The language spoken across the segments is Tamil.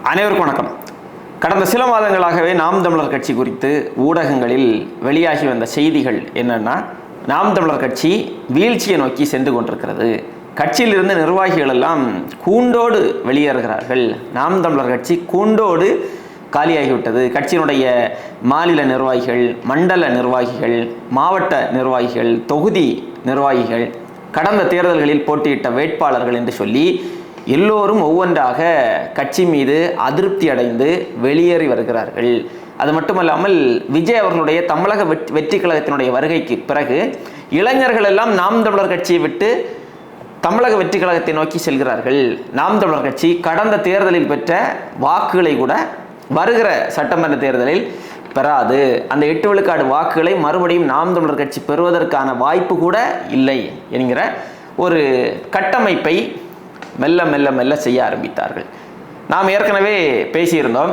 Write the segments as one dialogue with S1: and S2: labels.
S1: அனைவருக்கும் வணக்கம். கடந்த சில மாதங்களாகவே நாம் தமிழர் கட்சி குறித்து ஊடகங்களில் வெளியாகி வந்த செய்திகள் என்னன்னா, நாம் தமிழர் கட்சி வீழ்ச்சியை நோக்கி சென்று கொண்டிருக்கிறது. கட்சியிலிருந்து நிர்வாகிகள் எல்லாம் கூண்டோடு வெளியேறுகிறார்கள். நாம் தமிழர் கட்சி கூண்டோடு காலியாகிவிட்டது. கட்சியினுடைய மாநில நிர்வாகிகள், மண்டல நிர்வாகிகள், மாவட்ட நிர்வாகிகள், தொகுதி நிர்வாகிகள், கடந்த தேர்தல்களில் போட்டியிட்ட வேட்பாளர்கள் என்று சொல்லி எல்லோரும் ஒவ்வொன்றாக கட்சி மீது அதிருப்தி அடைந்து வெளியேறி வருகிறார்கள். அது மட்டுமல்லாமல் விஜய் அவர்களுடைய தமிழக வெற்றி கழகத்தினுடைய வருகைக்கு பிறகு இளைஞர்கள் எல்லாம் நாம் தமிழர் கட்சியை விட்டு தமிழக வெற்றி கழகத்தை நோக்கி செல்கிறார்கள். நாம் தமிழர் கட்சி கடந்த தேர்தலில் பெற்ற வாக்குகளை கூட வருகிற சட்டமன்ற தேர்தலில் பெறாது. அந்த 8 விழுக்காடு வாக்குகளை மறுபடியும் நாம் தமிழர் கட்சி பெறுவதற்கான வாய்ப்பு கூட இல்லை என்கிற ஒரு கட்டமைப்பை மெல்ல மெல்ல மெல்ல செய்ய ஆரம்பித்தார்கள். நாம் ஏற்கனவே பேசியிருந்தோம்.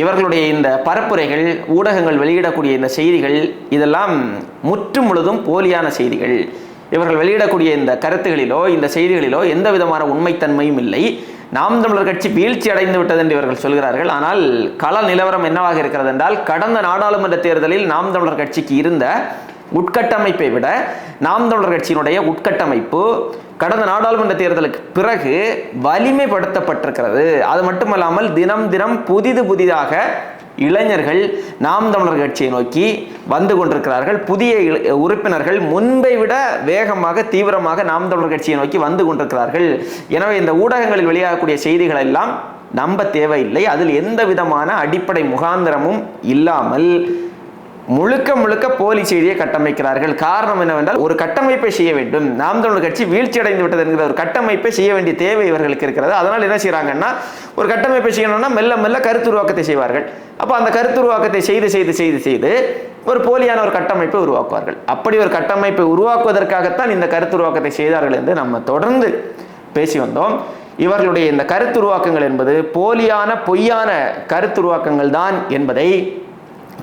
S1: இவர்களுடைய இந்த பரப்புரைகள், ஊடகங்கள் வெளியிடக்கூடிய இந்த செய்திகள் இதெல்லாம் முற்றும் முழுதும் போலியான செய்திகள். இவர்கள் வெளியிடக்கூடிய இந்த கருத்துகளிலோ இந்த செய்திகளிலோ எந்த விதமான உண்மைத்தன்மையும் இல்லை. நாம் தமிழர் கட்சி வீழ்ச்சி அடைந்து விட்டது என்று இவர்கள் சொல்கிறார்கள். ஆனால் கள நிலவரம் என்னவாக இருக்கிறது என்றால், கடந்த நாடாளுமன்ற தேர்தலில் நாம் தமிழர் கட்சிக்கு இருந்த உட்கட்டமைப்பை விட நாம் தமிழர் கட்சியினுடைய உட்கட்டமைப்பு கடந்த நாடாளுமன்ற தேர்தலுக்கு பிறகு வலிமைப்படுத்தப்பட்டிருக்கிறது. அது மட்டுமல்லாமல் தினம் தினம் புதிதாக இளைஞர்கள் நாம் தமிழர் கட்சியை நோக்கி வந்து கொண்டிருக்கிறார்கள். புதிய உறுப்பினர்கள் முன்பை விட வேகமாக தீவிரமாக நாம் தமிழர் கட்சியை நோக்கி வந்து கொண்டிருக்கிறார்கள். எனவே இந்த ஊடகங்களில் வெளியாகக்கூடிய செய்திகள் எல்லாம் நம்ப தேவையில்லை. அதில் எந்த விதமான அடிப்படை முகாந்திரமும் இல்லாமல் முழுக்க போலி செய்தியை கட்டமைக்கிறார்கள். காரணம் என்னவென்றால், ஒரு கட்டமைப்பை செய்ய வேண்டும். நாம் தமிழர் கட்சி வீழ்ச்சி அடைந்து விட்டது என்கிற ஒரு கட்டமைப்பை செய்ய வேண்டிய தேவை இவர்களுக்கு இருக்கிறது. அதனால் என்ன செய்யறாங்கன்னா, ஒரு கட்டமைப்பை செய்யணும்னா மெல்ல மெல்ல கருத்துருவாக்கத்தை செய்வார்கள். அப்போ அந்த கருத்துருவாக்கத்தை செய்து ஒரு போலியான ஒரு கட்டமைப்பை உருவாக்குவார்கள். அப்படி ஒரு கட்டமைப்பை உருவாக்குவதற்காகத்தான் இந்த கருத்துருவாக்கத்தை செய்தார்கள் என்று நம்ம தொடர்ந்து பேசி வந்தோம். இவர்களுடைய இந்த கருத்துருவாக்கங்கள் என்பது போலியான பொய்யான கருத்துருவாக்கங்கள் தான் என்பதை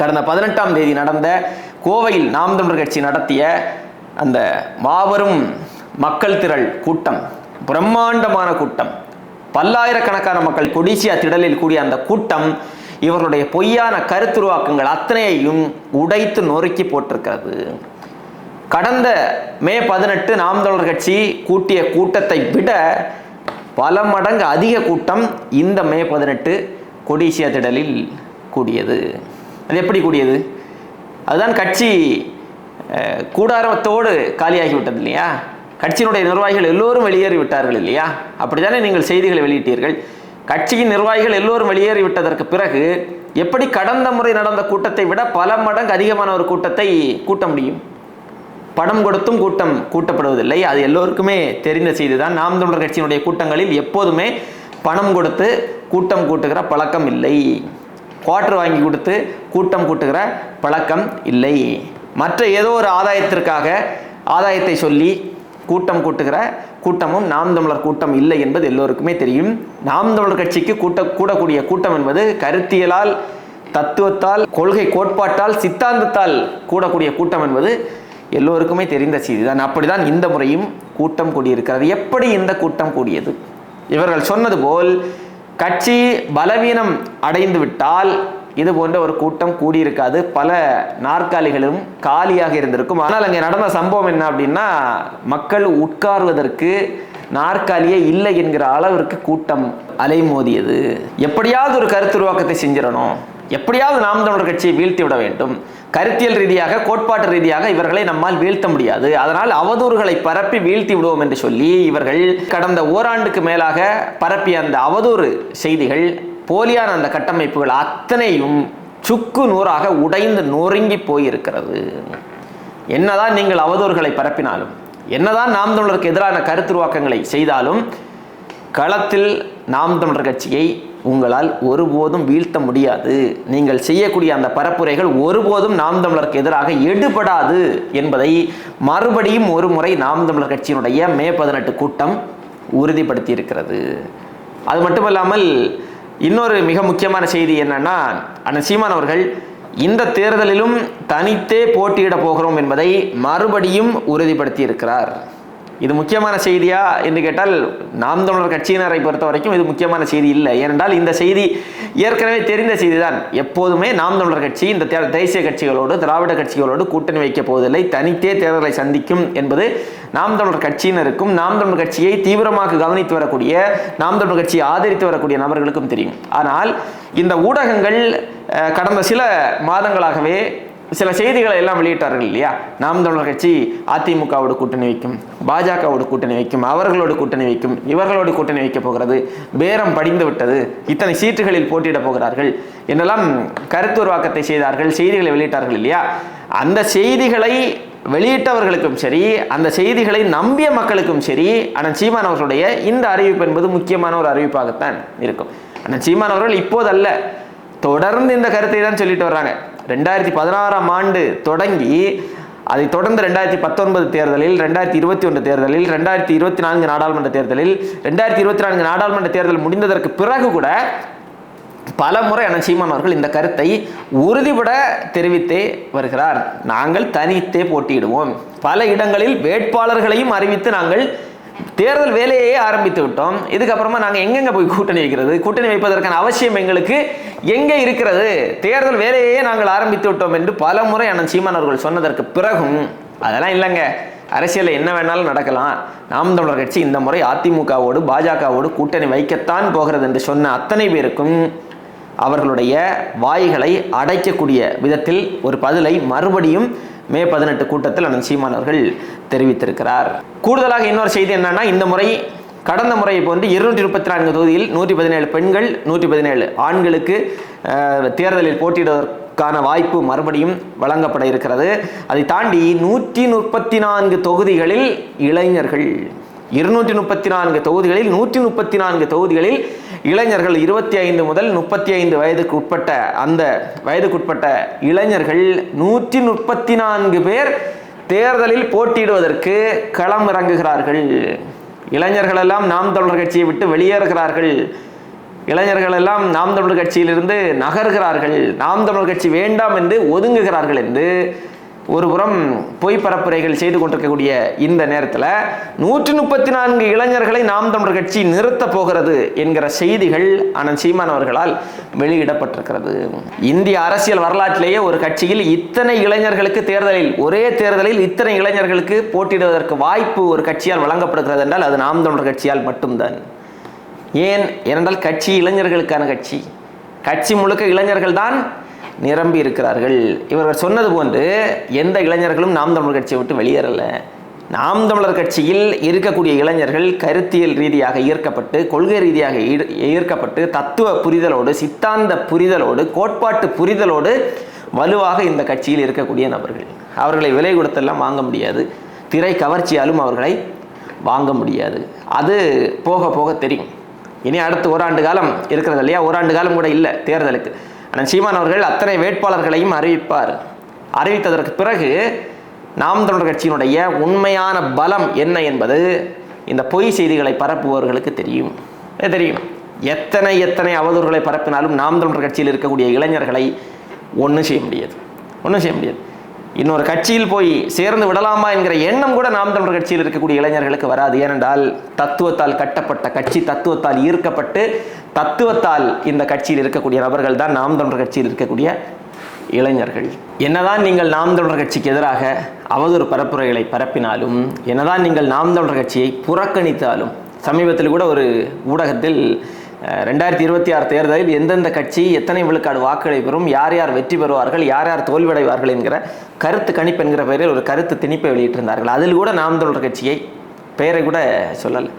S1: கடந்த 18ஆம் தேதி நடந்த கோவையில் நாம் தமிழர் கட்சி நடத்திய அந்த மாபெரும் மக்கள் திரள் கூட்டம், பிரம்மாண்டமான கூட்டம், பல்லாயிரக்கணக்கான மக்கள் கொடிசியா திடலில் கூடிய அந்த கூட்டம் இவர்களுடைய பொய்யான கருத்துருவாக்கங்கள் அத்தனையையும் உடைத்து நொறுக்கி போட்டிருக்கிறது. கடந்த மே 18 நாம் தமிழர் கட்சி கூட்டிய கூட்டத்தை விட பல மடங்கு அதிக கூட்டம் இந்த மே 18 கொடிசியா திடலில் கூடியது. அது எப்படி கூடியது? அதுதான் கட்சி கூடாரத்தோடு காலியாகிவிட்டது இல்லையா? கட்சியினுடைய நிர்வாகிகள் எல்லோரும் வெளியேறி விட்டார்கள் இல்லையா? அப்படித்தானே நீங்கள் செய்திகளை வெளியிட்டீர்கள். கட்சியின் நிர்வாகிகள் எல்லோரும் வெளியேறி விட்டதற்கு பிறகு எப்படி கடந்த முறை நடந்த கூட்டத்தை விட பல மடங்கு அதிகமான ஒரு கூட்டத்தை கூட்ட முடியும்? பணம் கொடுத்தும் கூட்டம் கூட்டப்படுவதில்லை. அது எல்லோருக்குமே தெரிந்த செய்தி தான். நாம் தமிழர் கட்சியினுடைய கூட்டங்களில் எப்போதுமே பணம் கொடுத்து கூட்டம் கூட்டுகிற பழக்கம் இல்லை. குவார்டர் வாங்கி கொடுத்து கூட்டம் கூட்டுகிற பழக்கம் இல்லை. மற்ற ஏதோ ஒரு ஆதாயத்தை சொல்லி கூட்டம் கூட்டுகிற கூட்டமும் நாம் தமிழர் கூட்டம் இல்லை என்பது எல்லோருக்குமே தெரியும். நாம் தமிழர் கட்சிக்கு கூடக்கூடிய கூட்டம் என்பது கருத்தியலால், தத்துவத்தால், கொள்கை கோட்பாட்டால், சித்தாந்தத்தால் கூடக்கூடிய கூட்டம் என்பது எல்லோருக்குமே தெரிந்த செய்தி தான். அப்படிதான் இந்த முறையும் கூட்டம் கூடியிருக்கிறது. எப்படி இந்த கூட்டம் கூடியது? இவர்கள் சொன்னது போல் கட்சி பலவீனம் அடைந்து விட்டால் இது போன்ற ஒரு கூட்டம் கூடியிருக்காது. பல நாற்காலிகளும் காலியாக இருந்திருக்கும். ஆனால் அங்கே நடந்த சம்பவம் என்ன அப்படின்னா, மக்கள் உட்கார்வதற்கு நாற்காலியே இல்லை என்கிற அளவிற்கு கூட்டம் அலைமோதியது. எப்படியாவது ஒரு கருத்துருவாக்கத்தை செஞ்சிடணும், எப்படியாவது நாம் தமிழர் கட்சியை வீழ்த்தி விட வேண்டும். கருத்தியல் ரீதியாக, கோட்பாட்டு ரீதியாக இவர்களை நம்மால் வீழ்த்த முடியாது. அதனால் அவதூறுகளை பரப்பி வீழ்த்தி விடுவோம் என்று சொல்லி இவர்கள் கடந்த ஓராண்டுக்கு மேலாக பரப்பிய அந்த அவதூறு செய்திகள், போலியான அந்த கட்டமைப்புகள் அத்தனையும் சுக்கு நூறாக உடைந்து நொறுங்கி போயிருக்கிறது. என்னதான் நீங்கள் அவதூறுகளை பரப்பினாலும், என்னதான் நாம் தமிழருக்கு எதிரான கருத்துருவாக்கங்களை செய்தாலும், களத்தில் நாம் தமிழர் கட்சியை உங்களால் ஒருபோதும் வீழ்த்த முடியாது. நீங்கள் செய்யக்கூடிய அந்த பரப்புரைகள் ஒருபோதும் நாம் தமிழருக்கு எதிராக எடுபடாது என்பதை மறுபடியும் ஒரு முறை நாம் தமிழர் கட்சியினுடைய மே 18 கூட்டம் உறுதிப்படுத்தி இருக்கிறது. அது மட்டுமல்லாமல் இன்னொரு மிக முக்கியமான செய்தி என்னன்னா, அண்ணன் சீமான் அவர்கள் இந்த தேர்தலிலும் தனித்தே போட்டியிட போகிறோம் என்பதை மறுபடியும் உறுதிப்படுத்தி இருக்கிறார். இது முக்கியமான செய்தியா என்று கேட்டால் நாம் தமிழர் கட்சியினரை பொறுத்த வரைக்கும் இது முக்கியமான செய்தி இல்லை. ஏனென்றால் இந்த செய்தி ஏற்கனவே தெரிந்த செய்தி தான். எப்போதுமே நாம் தமிழர் கட்சி இந்த தேசிய கட்சிகளோடு திராவிட கட்சிகளோடு கூட்டணி வைக்கப் போவதில்லை, தனித்தே தேர்தலை சந்திக்கும் என்பது நாம் தமிழர் கட்சியினருக்கும் நாம் தமிழர் கட்சியை தீவிரமாக கவனித்து வரக்கூடிய நாம் தமிழர் கட்சியை ஆதரித்து வரக்கூடிய நபர்களுக்கும் தெரியும். ஆனால் இந்த ஊடகங்கள் கடந்த சில மாதங்களாகவே சில செய்திகளை எல்லாம் வெளியிட்டார்கள் இல்லையா? நாம் தமிழர் கட்சி அதிமுகவோடு கூட்டணி வைக்கும், பாஜகவோடு கூட்டணி வைக்கும், அவர்களோடு கூட்டணி வைக்கும், இவர்களோடு கூட்டணி வைக்கப் போகிறது, பேரம் படிந்து விட்டது, இத்தனை சீட்டுகளில் போட்டியிடப் போகிறார்கள் என்றெல்லாம் கருத்துருவாக்கத்தை செய்தார்கள், செய்திகளை வெளியிட்டார்கள் இல்லையா? அந்த செய்திகளை வெளியிட்டவர்களுக்கும் சரி, அந்த செய்திகளை நம்பிய மக்களுக்கும் சரி, அண்ணன் சீமான் அவர்களுடைய இந்த அறிவிப்பு என்பது முக்கியமான ஒரு அறிவிப்பாகத்தான் இருக்கும். அண்ணன் சீமான் அவர்கள் இப்போதல்ல, தொடர்ந்து இந்த கருத்தை தான் சொல்லிட்டு வர்றாங்க. 2016ஆம் ஆண்டு தொடங்கி அதை தொடர்ந்து 2019 தேர்தலில், 2021 தேர்தலில், 2024 நாடாளுமன்ற தேர்தலில், 2024 நாடாளுமன்ற தேர்தல் முடிந்ததற்கு பிறகு கூட பல முறை அண்ணன் சீமான் அவர்கள் இந்த கருத்தை உறுதிபட தெரிவித்தே வருகிறார். நாங்கள் தனித்தே போட்டியிடுவோம், பல இடங்களில் வேட்பாளர்களையும் அறிவித்து நாங்கள் தேர்தல் வேலையே ஆரம்பித்து விட்டோம், இதுக்கப்புறமா நாங்கள் எங்கெங்க போய் கூட்டணி வைக்கிறது, கூட்டணி வைப்பதற்கான அவசியம் எங்களுக்கு எங்கே இருக்கிறது, தேர்தல் வேலையே நாங்கள் ஆரம்பித்து விட்டோம் என்று பல முறை அண்ணன் சீமான் அவர்கள் சொன்னதற்கு பிறகும் அதெல்லாம் இல்லைங்க, அரசியலில் என்ன வேணாலும் நடக்கலாம், நாம் தமிழர் கட்சி இந்த முறை அதிமுகவோடு பாஜகவோடு கூட்டணி வைக்கத்தான் போகிறது என்று சொன்ன அத்தனை பேருக்கும் அவர்களுடைய வாய்களை அடைக்கக்கூடிய விதத்தில் ஒரு பதிலை மறுபடியும் மே 18 கூட்டத்தில் அண்ணன் சீமான் அவர்கள் தெரிவித்திருக்கிறார். கூடுதலாக இன்னொரு செய்தி என்னன்னா, இந்த முறை கடந்த முறை இப்போ 234 தொகுதியில் 117 பெண்கள் 117 ஆண்களுக்கு தேர்தலில் போட்டியிடுவதற்கான வாய்ப்பு மறுபடியும் வழங்கப்பட இருக்கிறது. அதை தாண்டி 134 தொகுதிகளில் இளைஞர்கள், 234 தொகுதிகளில் 134 தொகுதிகளில் இளைஞர்கள் 25 முதல் 35 வயதுக்கு உட்பட்ட அந்த வயதுக்குட்பட்ட இளைஞர்கள் 134 பேர் தேர்தலில் போட்டியிடுவதற்கு களம் இறங்குகிறார்கள். இளைஞர்கள் எல்லாம் நாம் தமிழர் கட்சியை விட்டு வெளியேறுகிறார்கள், இளைஞர்கள் எல்லாம் நாம் தமிழர் கட்சியிலிருந்து நகர்கிறார்கள், நாம் தமிழர் கட்சி வேண்டாம் என்று ஒதுங்குகிறார்கள் என்று ஒருபுறம் பொய் பரப்புரைகள் செய்து கொண்டிருக்கக்கூடிய இந்த நேரத்தில் 134 இளைஞர்களை நாம் தமிழர் கட்சி நிறுத்த போகிறது என்கிற செய்திகள் அண்ணன் சீமான் அவர்களால் வெளியிடப்பட்டிருக்கிறது. இந்திய அரசியல் வரலாற்றிலேயே ஒரு கட்சியில் இத்தனை இளைஞர்களுக்கு ஒரே தேர்தலில் இத்தனை இளைஞர்களுக்கு போட்டியிடுவதற்கு வாய்ப்பு ஒரு கட்சியால் வழங்கப்படுகிறது என்றால் அது நாம் தமிழர் கட்சியால் மட்டும்தான். ஏனென்றால் கட்சி இளைஞர்களுக்கான கட்சி முழுக்க இளைஞர்கள் தான் நிரம்பி இருக்கிறார்கள். இவர்கள் சொன்னது போன்று எந்த இளைஞர்களும் நாம் தமிழர் கட்சியை விட்டு வெளியேறல. நாம் தமிழர் கட்சியில் இருக்கக்கூடிய இளைஞர்கள் கருத்தியல் ரீதியாக ஈர்க்கப்பட்டு, கொள்கை ரீதியாக ஈர்க்கப்பட்டு, தத்துவ புரிதலோடு, சித்தாந்த புரிதலோடு, கோட்பாட்டு புரிதலோடு வலுவாக இந்த கட்சியில் இருக்கக்கூடிய நபர்கள். அவர்களை விலை கொடுத்தெல்லாம் வாங்க முடியாது, திரை கவர்ச்சியாலும் அவர்களை வாங்க முடியாது. அது போக போக தெரியும். இனி அடுத்து ஓராண்டு காலம் இருக்கிறது இல்லையா? ஓராண்டு காலம் கூட இல்லை தேர்தலுக்கு. ஆனால் சீமான் அவர்கள் அத்தனை வேட்பாளர்களையும் அறிவிப்பார். அறிவித்ததற்கு பிறகு நாம் தமிழர் கட்சியினுடைய உண்மையான பலம் என்ன என்பது இந்த பொய் செய்திகளை பரப்புபவர்களுக்கு தெரியும். எத்தனை அவதூறுகளை பரப்பினாலும் நாம் தமிழர் கட்சியில் இருக்கக்கூடிய இளைஞர்களை ஒன்றும் செய்ய முடியாது. இன்னொரு கட்சியில் போய் சேர்ந்து விடலாமா என்கிற எண்ணம் கூட நாம் தமிழர் கட்சியில் இருக்கக்கூடிய இளைஞர்களுக்கு வராது. ஏனென்றால் தத்துவத்தால் கட்டப்பட்ட கட்சி, தத்துவத்தால் ஈர்க்கப்பட்டு தத்துவத்தால் இந்த கட்சியில் இருக்கக்கூடிய நபர்கள் தான் நாம் தமிழர் கட்சியில் இருக்கக்கூடிய இளைஞர்கள். என்னதான் நீங்கள் நாம் தமிழர் கட்சிக்கு எதிராக அவதூறு பரப்புரைகளை பரப்பினாலும், என்னதான் நீங்கள் நாம் தமிழர் கட்சியை புறக்கணித்தாலும், சமீபத்தில் கூட ஒரு ஊடகத்தில் 2026 தேர்தலில் எந்தெந்த கட்சி எத்தனை விழுக்காடு வாக்குகளை பெறும், யார் யார் வெற்றி பெறுவார்கள், யார் யார் தோல்வியடைவார்கள் என்கிற கருத்து கணிப்பு என்கிற பெயரில் ஒரு கருத்து திணிப்பை வெளியிட்டிருந்தார்கள். அதில் கூட நாம் தமிழர் கட்சியை பெயரை கூட சொல்லலை.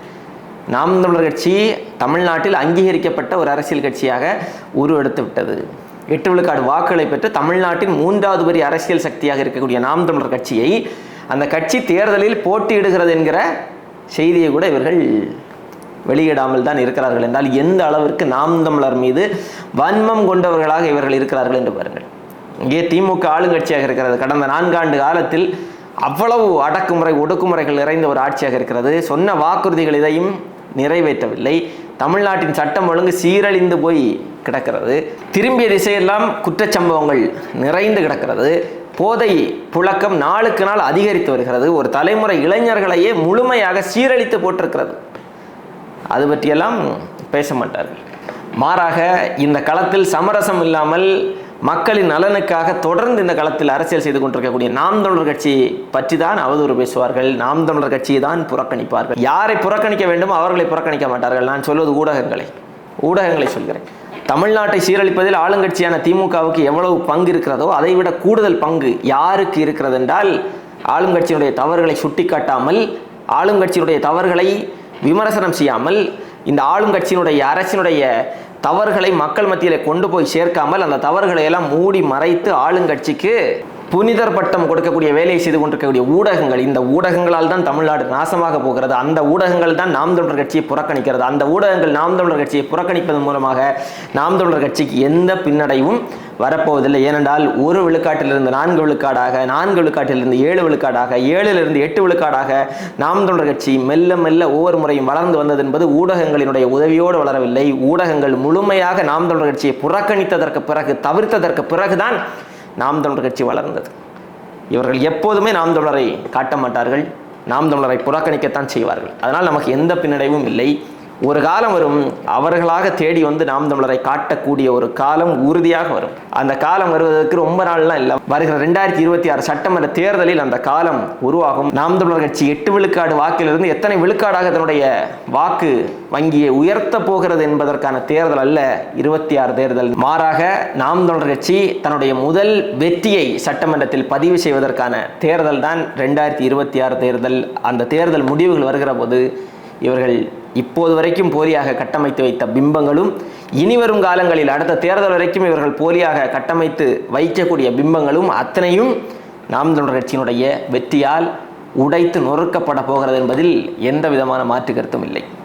S1: நாம் தமிழர் கட்சி தமிழ்நாட்டில் அங்கீகரிக்கப்பட்ட ஒரு அரசியல் கட்சியாக உருவெடுத்து விட்டது. 8 விழுக்காடு வாக்குகளை பெற்று தமிழ்நாட்டின் 3வது பெரிய அரசியல் சக்தியாக இருக்கக்கூடிய நாம் தமிழர் கட்சியை அந்த கட்சி தேர்தலில் போட்டியிடுகிறது என்கிற செய்தியை கூட இவர்கள் வெளியிடாமல் தான் இருக்கிறார்கள் என்றால் எந்த அளவிற்கு நாம் தமிழர் மீது வன்மம் கொண்டவர்களாக இவர்கள் இருக்கிறார்கள் என்று பாருங்கள். இங்கே திமுக ஆளுங்கட்சியாக இருக்கிறது. கடந்த 4 ஆண்டு காலத்தில் அவ்வளவு அடக்குமுறை ஒடுக்குமுறைகள் நிறைந்த ஒரு ஆட்சியாக இருக்கிறது. சொன்ன வாக்குறுதிகள் இதையும் நிறைவேற்றவில்லை. தமிழ்நாட்டின் சட்டம் ஒழுங்கு சீரழிந்து போய் கிடக்கிறது. திரும்பிய திசையெல்லாம் குற்றச்சம்பவங்கள் நிறைந்து கிடக்கிறது. போதை புழக்கம் நாளுக்கு நாள் அதிகரித்து வருகிறது. ஒரு தலைமுறை இளைஞர்களையே முழுமையாக சீரழித்து போட்டிருக்கிறது. அது பற்றியெல்லாம் பேச மாட்டார்கள். மாறாக இந்த களத்தில் சமரசம் இல்லாமல் மக்களின் நலனுக்காக தொடர்ந்து இந்த களத்தில் அரசியல் செய்து கொண்டிருக்கக்கூடிய நாம் தமிழர் கட்சி பற்றி தான் அவதூறு பேசுவார்கள். நாம் தமிழர் கட்சியை தான் புறக்கணிப்பார்கள். யாரை புறக்கணிக்க வேண்டுமோ அவர்களை புறக்கணிக்க மாட்டார்கள். நான் சொல்வது ஊடகங்களை சொல்கிறேன். தமிழ்நாட்டை சீரழிப்பதில் ஆளுங்கட்சியான திமுகவுக்கு எவ்வளவு பங்கு இருக்கிறதோ அதை விட கூடுதல் பங்கு யாருக்கு இருக்கிறது என்றால், ஆளுங்கட்சியினுடைய தவறுகளை சுட்டிக்காட்டாமல், ஆளுங்கட்சியினுடைய தவறுகளை விமர்சனம் செய்யாமல், இந்த ஆளுங்கட்சியினுடைய அரசினுடைய தவறுகளை மக்கள் மத்தியில் கொண்டு போய் சேர்க்காமல் அந்த தவறுகளை எல்லாம் மூடி மறைத்து ஆளுங்கட்சிக்கு புனிதர் பட்டம் கொடுக்கக்கூடிய வேலையை செய்து கொண்டிருக்கக்கூடிய ஊடகங்கள், இந்த ஊடகங்களால் தான் தமிழ்நாடு நாசமாக போகிறது. அந்த ஊடகங்கள் தான் நாம் தமிழர் கட்சியை புறக்கணிக்கிறது. அந்த ஊடகங்கள் நாம் தமிழர் கட்சியை புறக்கணிப்பதன் மூலமாக நாம் தமிழர் கட்சிக்கு எந்த பின்னடைவும் வரப்போவதில்லை. ஏனென்றால் 1 விழுக்காட்டிலிருந்து 4 விழுக்காடாக, 4 விழுக்காட்டிலிருந்து 7 விழுக்காடாக, 7லிருந்து 8 விழுக்காடாக நாம் தமிழர் கட்சி மெல்ல மெல்ல ஒவ்வொரு முறையும் வளர்ந்து வந்தது என்பது ஊடகங்களினுடைய உதவியோடு வளரவில்லை. ஊடகங்கள் முழுமையாக நாம் தமிழர் கட்சியை புறக்கணித்ததற்கு பிறகு, தவிர்த்ததற்கு பிறகுதான் நாம் தமிழர் கட்சி வளர்ந்தது. இவர்கள் எப்போதுமே நாம் தமிழரை காட்ட மாட்டார்கள். நாம் தமிழரை புறக்கணிக்கத்தான் செய்வார்கள். அதனால் நமக்கு எந்த பின்னடைவும் இல்லை. ஒரு காலம் வரும், அவர்களாக தேடி வந்து நாம் தமிழரை காட்டக்கூடிய ஒரு காலம் உறுதியாக வரும். அந்த காலம் வருவதற்கு ரொம்ப நாள்லாம் இல்லை. வருகிற 2026 சட்டமன்ற தேர்தலில் அந்த காலம் உருவாகும். நாம் தமிழர் கட்சி 8 விழுக்காடு வாக்கிலிருந்து எத்தனை விழுக்காடாக தன்னுடைய வாக்கு வங்கியை உயர்த்த போகிறது என்பதற்கான தேர்தல் அல்ல 26 தேர்தல். மாறாக நாம் தமிழர் கட்சி தன்னுடைய முதல் வெற்றியை சட்டமன்றத்தில் பதிவு செய்வதற்கான தேர்தல் தான் 2026 தேர்தல். அந்த தேர்தல் முடிவுகள் வருகிற போது இவர்கள் இப்போது வரைக்கும் போலியாக கட்டமைத்து வைத்த பிம்பங்களும், இனி வரும் காலங்களில் அடுத்த தேர்தல் வரைக்கும் இவர்கள் போலியாக கட்டமைத்து வைக்கக்கூடிய பிம்பங்களும் அத்தனையும் நாம் தமிழர் கட்சியினுடைய வெற்றியால் உடைத்து நொறுக்கப்பட போகிறது என்பதில் எந்த விதமான மாற்று கருத்தும் இல்லை.